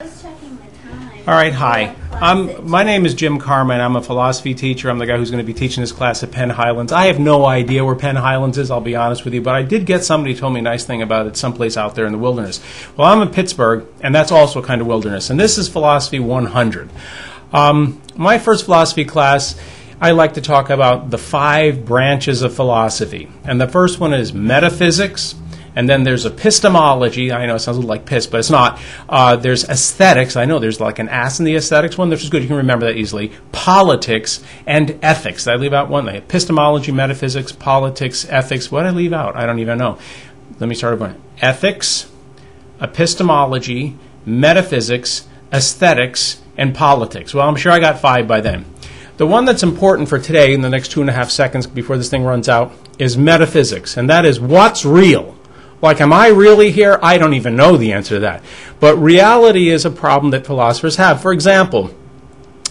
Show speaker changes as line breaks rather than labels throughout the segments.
Just checking the time.
All right, hi. My name is Jim Carmen. I'm a philosophy teacher. I'm the guy who's going to be teaching this class at Penn Highlands. I have no idea where Penn Highlands is, I'll be honest with you, but I did get somebody who told me a nice thing about it someplace out there in the wilderness. Well, I'm in Pittsburgh, and that's also a kind of wilderness, and this is Philosophy 100. My first philosophy class, I like to talk about the 5 branches of philosophy, and the first one is metaphysics. And then there's epistemology. I know it sounds a little like piss, but it's not. There's aesthetics. I know there's like an ass in the aesthetics one, which is good. You can remember that easily. Politics and ethics. Did I leave out one? Epistemology, metaphysics, politics, ethics. What did I leave out? I don't even know. Let me start over. Ethics, epistemology, metaphysics, aesthetics, and politics. Well, I'm sure I got 5 by then. The one that's important for today in the next 2.5 seconds before this thing runs out is metaphysics, and that is what's real. Like, am I really here? I don't even know the answer to that. But reality is a problem that philosophers have. For example,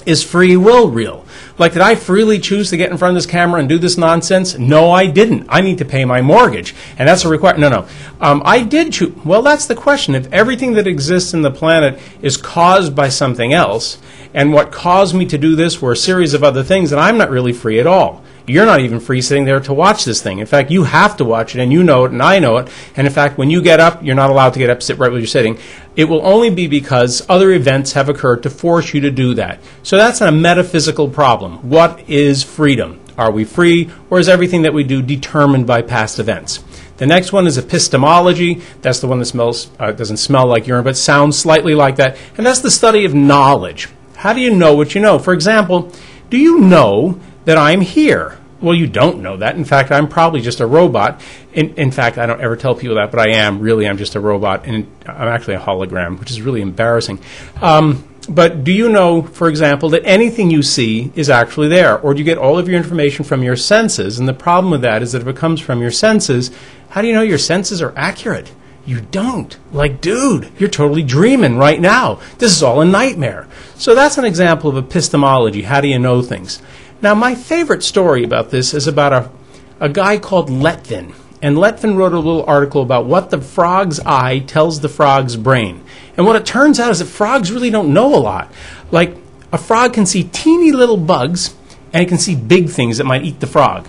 is free will real? Like, did I freely choose to get in front of this camera and do this nonsense? No, I didn't. I need to pay my mortgage. And that's a requirement. No. I did choose. Well, that's the question. If everything that exists in the planet is caused by something else, and what caused me to do this were a series of other things, then I'm not really free at all. You're not even free sitting there to watch this thing. In fact, you have to watch it, and you know it, and I know it. And in fact, when you get up, you're not allowed to get up, sit right where you're sitting. It will only be because other events have occurred to force you to do that. So that's a metaphysical problem. What is freedom? Are we free, or is everything that we do determined by past events? The next one is epistemology. That's the one that smells, doesn't smell like urine, but sounds slightly like that. And that's the study of knowledge. How do you know what you know? For example, do you know that I'm here? Well, you don't know that. In fact, I'm probably just a robot. In fact, I don't ever tell people that, but I'm just a robot, and I'm actually a hologram, which is really embarrassing. But do you know, for example, that anything you see is actually there? Or do you get all of your information from your senses? And the problem with that is that if it comes from your senses, how do you know your senses are accurate? You don't. Like, dude, you're totally dreaming right now. This is all a nightmare. So that's an example of epistemology. How do you know things? Now, my favorite story about this is about a guy called Letvin. And Letvin wrote a little article about what the frog's eye tells the frog's brain. And what it turns out is that frogs really don't know a lot. Like, a frog can see teeny little bugs, and it can see big things that might eat the frog.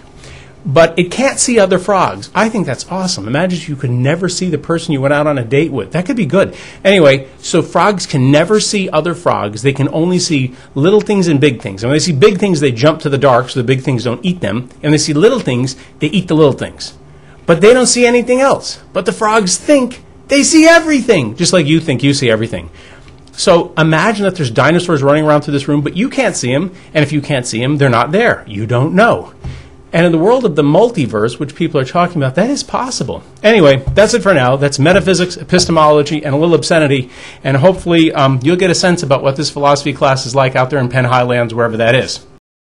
But it can't see other frogs. I think that's awesome. Imagine if you could never see the person you went out on a date with. That could be good. Anyway, so frogs can never see other frogs. They can only see little things and big things. And when they see big things, they jump to the dark so the big things don't eat them. And when they see little things, they eat the little things. But they don't see anything else. But the frogs think they see everything, just like you think you see everything. So imagine that there's dinosaurs running around through this room, but you can't see them. And if you can't see them, they're not there. You don't know. And in the world of the multiverse, which people are talking about, that is possible. Anyway, that's it for now. That's metaphysics, epistemology, and a little obscenity. And hopefully you'll get a sense about what this philosophy class is like out there in Penn Highlands, wherever that is.